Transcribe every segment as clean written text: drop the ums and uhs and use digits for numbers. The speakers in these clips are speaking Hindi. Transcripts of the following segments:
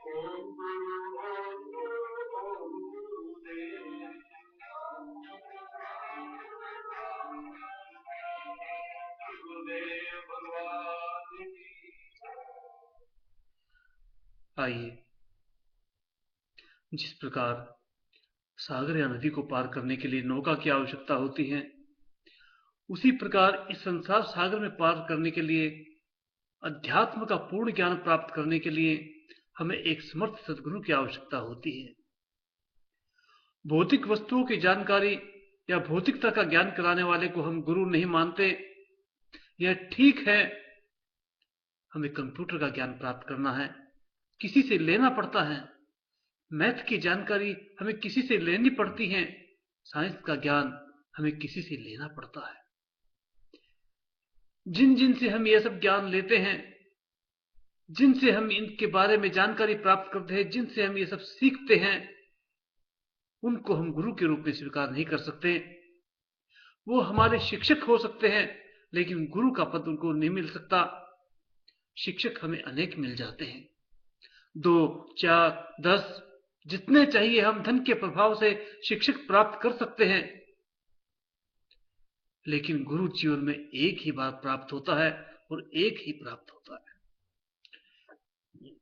आइए, जिस प्रकार सागर या नदी को पार करने के लिए नौका की आवश्यकता होती है, उसी प्रकार इस संसार सागर में पार करने के लिए, अध्यात्म का पूर्ण ज्ञान प्राप्त करने के लिए हमें एक समर्थ सद्गुरु की आवश्यकता होती है। भौतिक वस्तुओं की जानकारी या भौतिकता का ज्ञान कराने वाले को हम गुरु नहीं मानते। यह ठीक है, हमें कंप्यूटर का ज्ञान प्राप्त करना है, किसी से लेना पड़ता है। मैथ की जानकारी हमें किसी से लेनी पड़ती है। साइंस का ज्ञान हमें किसी से लेना पड़ता है। जिन से हम यह सब ज्ञान लेते हैं, जिनसे हम इनके बारे में जानकारी प्राप्त करते हैं, जिनसे हम ये सब सीखते हैं, उनको हम गुरु के रूप में स्वीकार नहीं कर सकते। वो हमारे शिक्षक हो सकते हैं, लेकिन गुरु का पद उनको नहीं मिल सकता। शिक्षक हमें अनेक मिल जाते हैं, 2, 4, 10, जितने चाहिए हम धन के प्रभाव से शिक्षक प्राप्त कर सकते हैं। लेकिन गुरु जीवन में एक ही बार प्राप्त होता है और एक ही प्राप्त होता है,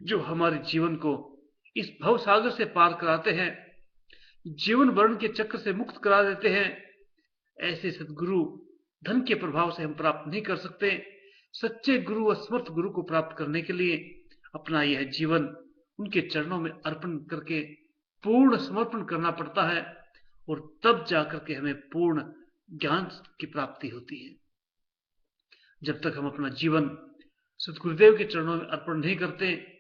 जो हमारे जीवन को इस भव सागर से पार कराते हैं, जीवन वर्ण के चक्र से मुक्त करा देते हैं। ऐसे सद्गुरु धन के प्रभाव से हम प्राप्त नहीं कर सकते। सच्चे गुरु और समर्थ गुरु को प्राप्त करने के लिए अपना यह जीवन उनके चरणों में अर्पण करके पूर्ण समर्पण करना पड़ता है, और तब जाकर के हमें पूर्ण ज्ञान की प्राप्ति होती है। जब तक हम अपना जीवन सद्गुरुदेव के चरणों में अर्पण नहीं करते,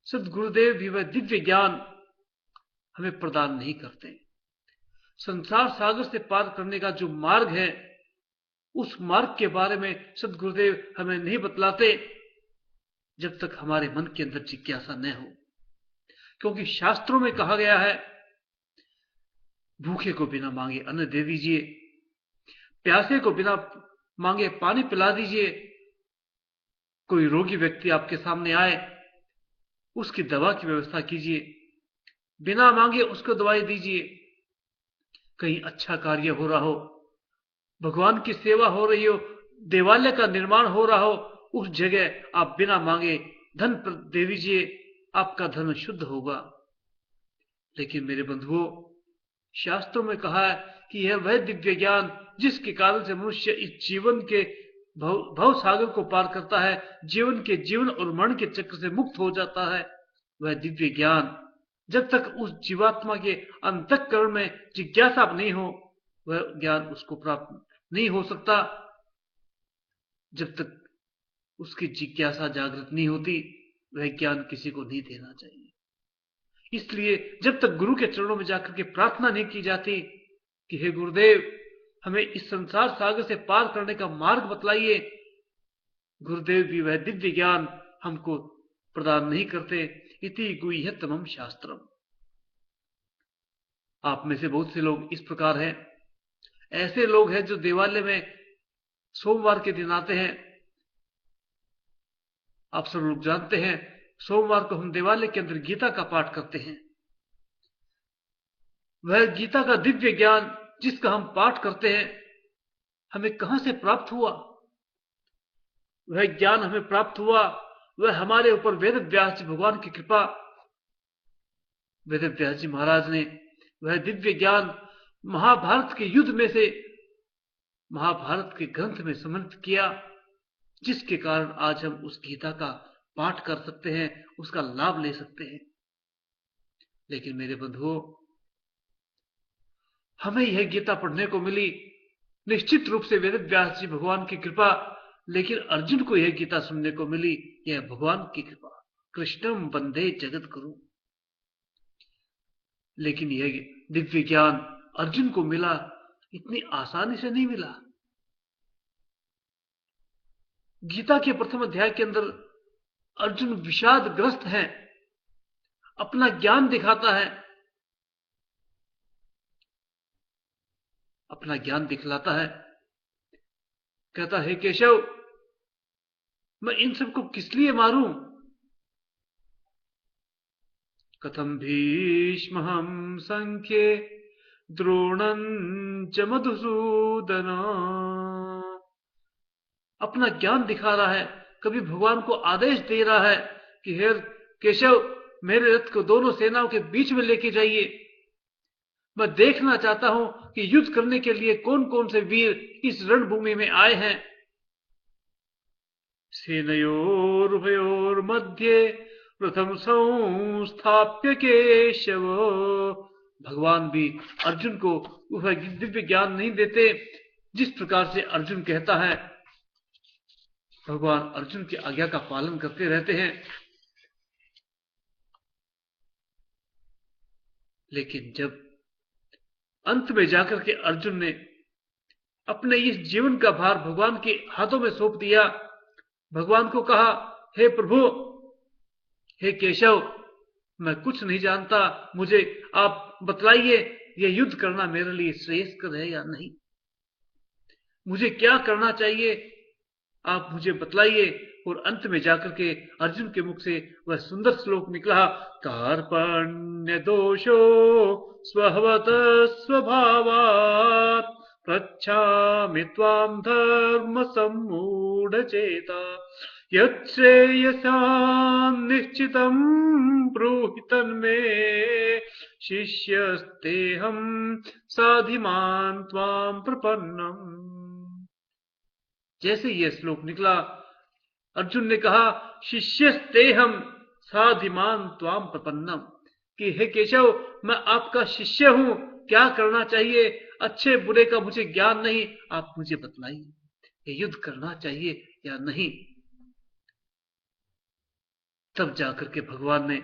सद्गुरुदेव भी वह दिव्य ज्ञान हमें प्रदान नहीं करते। संसार सागर से पार करने का जो मार्ग है, उस मार्ग के बारे में सद्गुरुदेव हमें नहीं बतलाते जब तक हमारे मन के अंदर जिज्ञासा न हो। क्योंकि शास्त्रों में कहा गया है, भूखे को बिना मांगे अन्न दे दीजिए, प्यासे को बिना मांगे पानी पिला दीजिए। कोई रोगी व्यक्ति आपके सामने आए, उसकी दवा की व्यवस्था कीजिए, बिना मांगे उसको दवाई दीजिए। कहीं अच्छा कार्य हो रहा हो, भगवान की सेवा हो रही हो, देवालय का निर्माण हो रहा हो, उस जगह आप बिना मांगे धन दे दीजिए, आपका धन शुद्ध होगा। लेकिन मेरे बंधुओं, शास्त्रों में कहा है कि यह वह दिव्य ज्ञान जिसके कारण से मनुष्य इस जीवन के भव सागर को पार करता है, जीवन के जीवन और मरण के चक्र से मुक्त हो जाता है। वह दिव्य ज्ञान जब तक उस जीवात्मा के अंतःकरण में जिज्ञासा नहीं हो, वह ज्ञान उसको प्राप्त नहीं हो सकता। जब तक उसकी जिज्ञासा जागृत नहीं होती, वह ज्ञान किसी को नहीं देना चाहिए। इसलिए जब तक गुरु के चरणों में जाकर के प्रार्थना नहीं की जाती कि हे गुरुदेव, हमें इस संसार सागर से पार करने का मार्ग बतलाइए, गुरुदेव भी वह दिव्य ज्ञान हमको प्रदान नहीं करते। इति गुह्यतमम शास्त्रम। आप में से बहुत से लोग इस प्रकार हैं। ऐसे लोग हैं जो देवालय में सोमवार के दिन आते हैं। आप सब लोग जानते हैं, सोमवार को हम देवालय के अंदर गीता का पाठ करते हैं। वह गीता का दिव्य ज्ञान जिसका हम पाठ करते हैं, हमें कहां से प्राप्त हुआ? वह ज्ञान हमें प्राप्त हुआ, वह हमारे ऊपर वेद व्यास जी भगवान की कृपा, वेद व्यास जी महाराज ने वह दिव्य ज्ञान महाभारत के युद्ध में से महाभारत के ग्रंथ में समर्पित किया, जिसके कारण आज हम उस गीता का पाठ कर सकते हैं, उसका लाभ ले सकते हैं। लेकिन मेरे बंधुओं, हमें यह गीता पढ़ने को मिली निश्चित रूप से वेद व्यास जी भगवान की कृपा, लेकिन अर्जुन को यह गीता सुनने को मिली, यह भगवान की कृपा। कृष्णम वंदे जगत गुरु। लेकिन यह दिव्य ज्ञान अर्जुन को मिला, इतनी आसानी से नहीं मिला। गीता के प्रथम अध्याय के अंदर अर्जुन विषादग्रस्त है, अपना ज्ञान दिखाता है, अपना ज्ञान दिखलाता है, कहता है केशव, मैं इन सबको किस लिए मारूं? कथम भीष्महं संख्ये द्रोणं च मधुसूदन। अपना ज्ञान दिखा रहा है, कभी भगवान को आदेश दे रहा है कि हे केशव, मेरे रथ को दोनों सेनाओं के बीच में लेके जाइए। मैं देखना चाहता हूं कि युद्ध करने के लिए कौन कौन से वीर इस रणभूमि में आए हैं। सेनयोरुभयोर मध्ये प्रथम संस्थाप्य केशव। भगवान भी अर्जुन को वह दिव्य ज्ञान नहीं देते जिस प्रकार से अर्जुन कहता है। भगवान अर्जुन की आज्ञा का पालन करते रहते हैं, लेकिन जब अंत में जाकर के अर्जुन ने अपने इस जीवन का भार भगवान के हाथों में सौंप दिया, भगवान को कहा, हे प्रभु, हे केशव, मैं कुछ नहीं जानता, मुझे आप बतलाइए यह युद्ध करना मेरे लिए श्रेयस्कर है या नहीं, मुझे क्या करना चाहिए, आप मुझे बतलाइए। और अंत में जाकर के अर्जुन के मुख से वह सुंदर श्लोक निकला, कार्पण्य दोषो स्वहवत स्वभावात् पृच्छामि त्वां धर्म सम्मूढ़ चेता यच्छ्रेयसां निश्चितं ब्रूहि तन्मे शिष्यस्तेऽहं साधिमान् त्वां प्रपन्नम्। जैसे यह श्लोक निकला, अर्जुन ने कहा, शिष्यस्तेऽहं साधिमान् त्वां प्रपन्नम्, कि हे केशव, मैं आपका शिष्य हूं, क्या करना चाहिए, अच्छे बुरे का मुझे ज्ञान नहीं, आप मुझे बतलाइए, ये युद्ध करना चाहिए या नहीं। तब जाकर के भगवान ने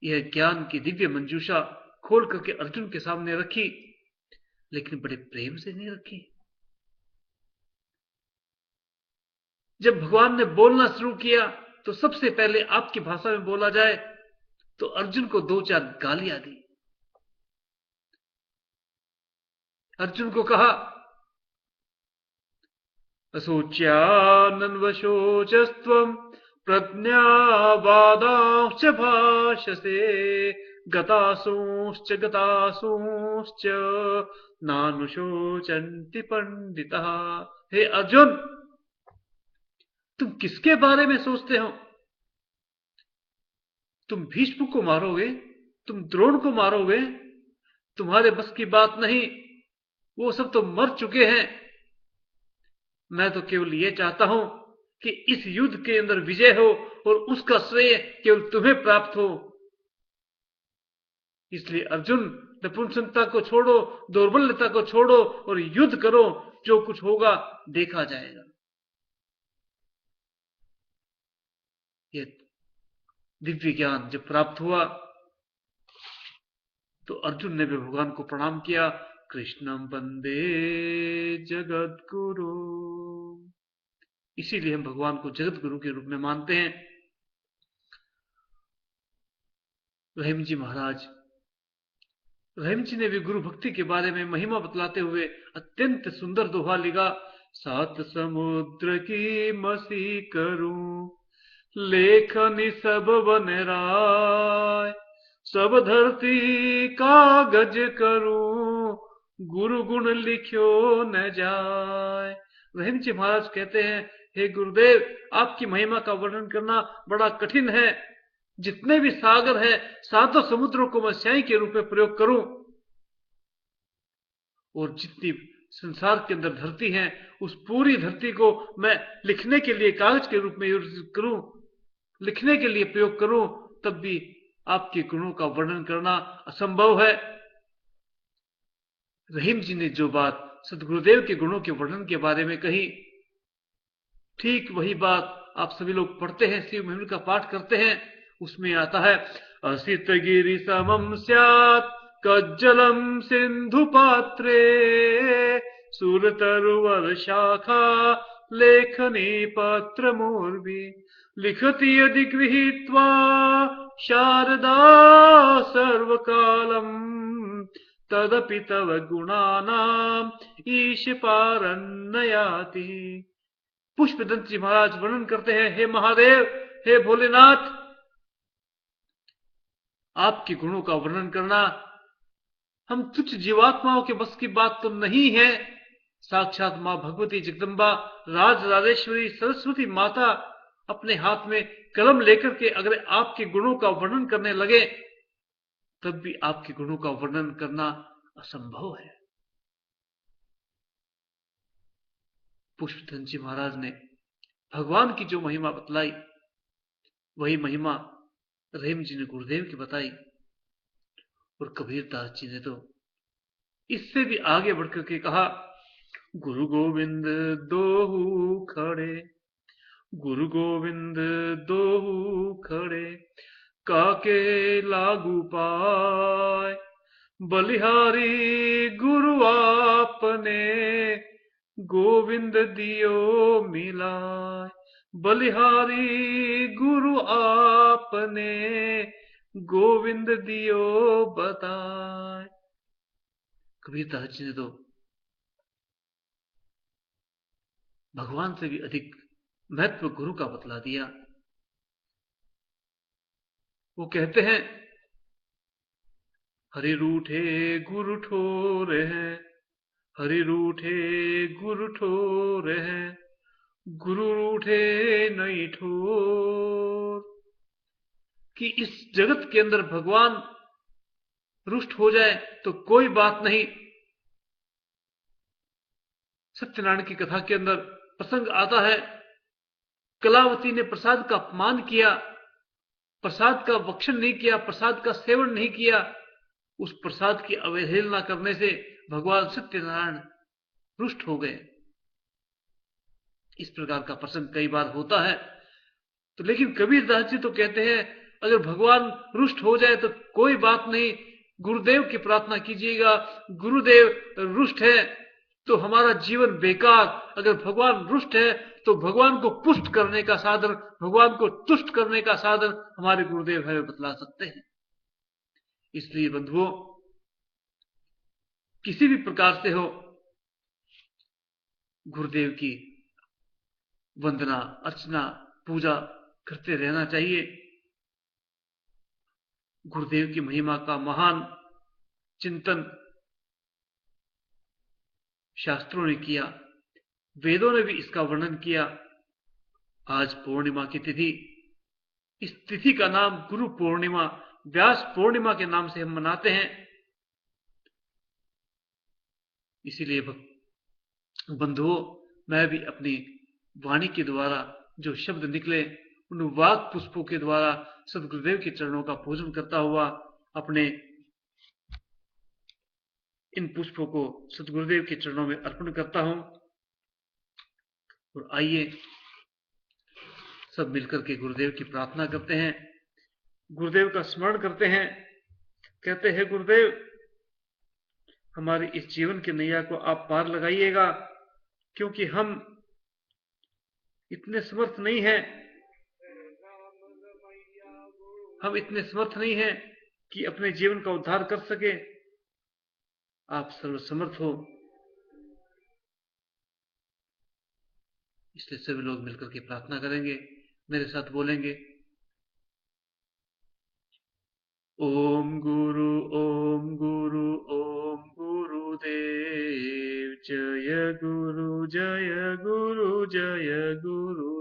यह ज्ञान की दिव्य मंजूषा खोल करके अर्जुन के सामने रखी, लेकिन बड़े प्रेम से नहीं रखी। जब भगवान ने बोलना शुरू किया तो सबसे पहले आपकी भाषा में बोला जाए तो अर्जुन को 2-4 गालियां दी। अर्जुन को कहा, अशोच्यानन्वशोचस्त्वं प्रज्ञावादांश्च भाषसे गतासूंश्च नानुशोचन्ति पंडितः। हे अर्जुन, तुम किसके बारे में सोचते हो? तुम भीष्म को मारोगे, तुम द्रोण को मारोगे, तुम्हारे बस की बात नहीं, वो सब तो मर चुके हैं। मैं तो केवल ये चाहता हूं कि इस युद्ध के अंदर विजय हो और उसका श्रेय केवल तुम्हें प्राप्त हो। इसलिए अर्जुन, नपुंसकता को छोड़ो, दौर्बल्यता को छोड़ो और युद्ध करो, जो कुछ होगा देखा जाएगा। ये दिव्य ज्ञान जब प्राप्त हुआ तो अर्जुन ने भी भगवान को प्रणाम किया, कृष्णं वंदे जगद्गुरु। इसीलिए हम भगवान को जगत गुरु के रूप में मानते हैं। रहीम जी महाराज, रहीम जी ने भी गुरु भक्ति के बारे में महिमा बतलाते हुए अत्यंत सुंदर दोहा लिखा, 7 समुद्र की मसी करूं, लेखनी सब बन राय, सब धरती कागज करूं, गुरु गुण लिखियो न जाए। रहीम जी महाराज कहते हैं, हे गुरुदेव, आपकी महिमा का वर्णन करना बड़ा कठिन है। जितने भी सागर है, 7 समुद्रों को मैं स्याही के रूप में प्रयोग करूं, और जितनी संसार के अंदर धरती है, उस पूरी धरती को मैं लिखने के लिए कागज के रूप में यूज करूं, लिखने के लिए प्रयोग करूं, तब भी आपके गुणों का वर्णन करना असंभव है। रहीम जी ने जो बात सदगुरुदेव के गुणों के वर्णन के बारे में कही, ठीक वही बात आप सभी लोग पढ़ते हैं, शिव महिमा का पाठ करते हैं, उसमें आता है, असित गिरि समम स्यात् कज्जलम सिंधु पात्रे, सुरतरुवर शाखा लेखनी पत्र मूर्वी, लिखति यदि गृहीत्वा शारदा सर्वकालम, तदपि तव गुणानाम ईश पारन्नयाति। पुष्पदंत जी महाराज वर्णन करते हैं, हे महादेव, हे भोलेनाथ, आपके गुणों का वर्णन करना हम तुच्छ जीवात्माओं के बस की बात तो नहीं है। साक्षात मां भगवती जगदम्बा, राज राजेश्वरी सरस्वती माता अपने हाथ में कलम लेकर के अगर आपके गुणों का वर्णन करने लगे, तब भी आपके गुणों का वर्णन करना असंभव है। पुष्पधन जी महाराज ने भगवान की जो महिमा बतलाई, वही महिमा रहीम जी ने गुरुदेव की बताई, और कबीरदास जी ने तो इससे भी आगे बढ़कर के कहा, गुरु गोविंद दोहू खड़े, गुरु गोविंद दोहू खड़े, काके लागू पाए, बलिहारी गुरु आपने, गोविंद दियो मिलाए, बलिहारी गुरु आपने, गोविंद दियो बताए। कबीरदास जी ने तो भगवान से भी अधिक महत्व गुरु का बतला दिया। वो कहते हैं, हरि रूठे गुरु ठोर है, हरि रूठे गुरु ठोर है, गुरु रूठे नहीं ठोर। कि इस जगत के अंदर भगवान रुष्ट हो जाए तो कोई बात नहीं। सत्यनारायण की कथा के अंदर प्रसंग आता है, कलावती ने प्रसाद का अपमान किया, प्रसाद का भक्षण नहीं किया, प्रसाद का सेवन नहीं किया। उस प्रसाद की अवहेलना करने से भगवान सत्यनारायण रुष्ट हो गए। इस प्रकार का प्रसंग कई बार होता है। तो लेकिन कबीरदास जी तो कहते हैं, अगर भगवान रुष्ट हो जाए तो कोई बात नहीं, गुरुदेव की प्रार्थना कीजिएगा। गुरुदेव रुष्ट है तो हमारा जीवन बेकार, अगर भगवान रुष्ट है तो भगवान को पुष्ट करने का साधन, भगवान को तुष्ट करने का साधन हमारे गुरुदेव हमें बतला सकते हैं। इसलिए बंधुओं, किसी भी प्रकार से हो, गुरुदेव की वंदना, अर्चना, पूजा करते रहना चाहिए। गुरुदेव की महिमा का महान चिंतन शास्त्रों ने किया, वेदों ने भी इसका वर्णन किया। आज पूर्णिमा की तिथि, इस तिथि का नाम गुरु पूर्णिमा, व्यास पूर्णिमा के नाम से हम मनाते हैं। इसीलिए बंधुओं, मैं भी अपनी वाणी के द्वारा जो शब्द निकले, उन वाक पुष्पों के द्वारा सदगुरुदेव के चरणों का पूजन करता हुआ अपने इन पुष्पों को सदगुरुदेव के चरणों में अर्पण करता हूं। और आइए सब मिलकर के गुरुदेव की प्रार्थना करते हैं, गुरुदेव का स्मरण करते हैं। कहते हैं, गुरुदेव हमारी इस जीवन की नैया को आप पार लगाइएगा, क्योंकि हम इतने समर्थ नहीं हैं, हम इतने समर्थ नहीं हैं कि अपने जीवन का उद्धार कर सके। आप सर्वसमर्थ हो, इसलिए सभी लोग मिलकर के प्रार्थना करेंगे, मेरे साथ बोलेंगे, ओम गुरु ओम गुरु ओम गुरुदेव, जय गुरु जय गुरु जय गुरु